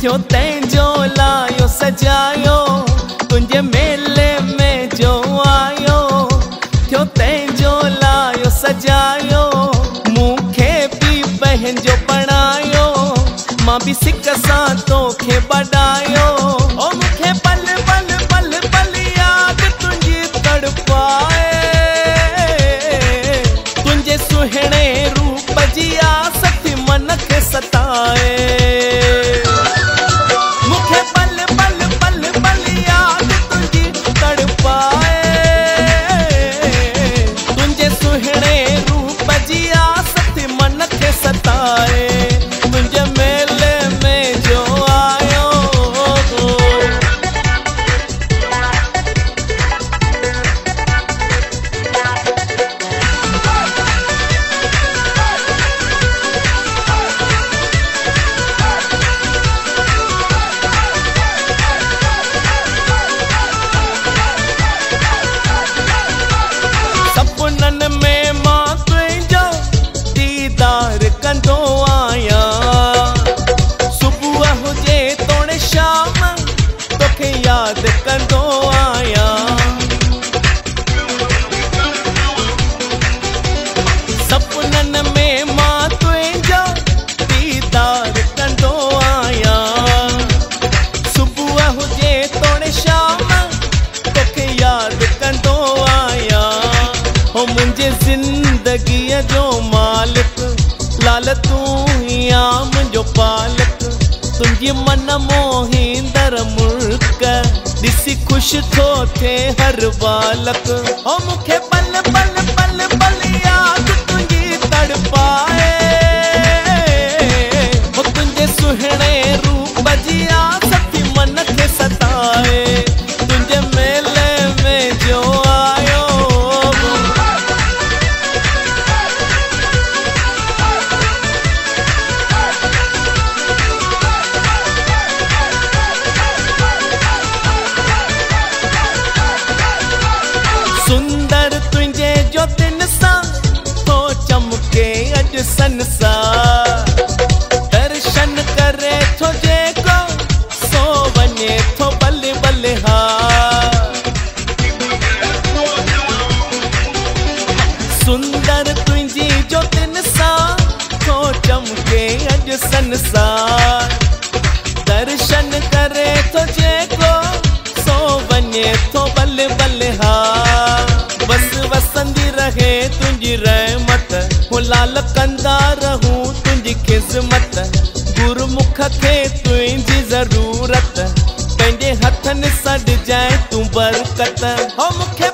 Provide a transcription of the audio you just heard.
थियो तैंजो लायो सजायो तुंहिंजे मेले में जो आयो थियो तैंजो लायो सजायो मूंखे भी पंहिंजो बणायो मां भी सिक सां तोखे बडायो ओ मूंखे पल पल पल पल याद तुंहिंजी तड़पाए तुंहिंजे सुहिणे रूप जी आस थी मन खे सताए कंदो आया सुबह हुजे तोड़े शाम तोखे याद कंदो आया सपनन में मां तुंहिंजो दीदार कंदो आया सुबह हुजे तोड़े शाम तोखे याद कंदो आया हो मुंहिंजे ज़िंदगीअ जो मालिक लाल तू ही आम जो पालक तुंहिंजी मन मोहींदर मुल्क ॾिसी खुश थो थे हर बालक ओ मूंखे पल पल पल पल याद तुंहिंजी तड़पाए हो तुंहिंजे सुहिणे रूप जी आस थी मन खे सताए तुंहिंजे मेले में जो आयो सुंदर तुंहिंजे जो दिन सां थो चमके अॼु संसार दर्शन करे थो जेको सो वञे थो भले भले हार सुंदर तुंहिंजी जो दिन सां थो चमके अॼु संसार दर्शन करे थो जेको सो वञे थो भले भले हार बस वसंदी रहे तुंहिंजी रहमत हो लाल कंदा रहूं तुंहिंजी ख़िज़मत गुरमुख खे तुंहिंजी ज़रूरत पंहिंजे हथनि सां ॾिजाए तूं बरकत हो मूंखे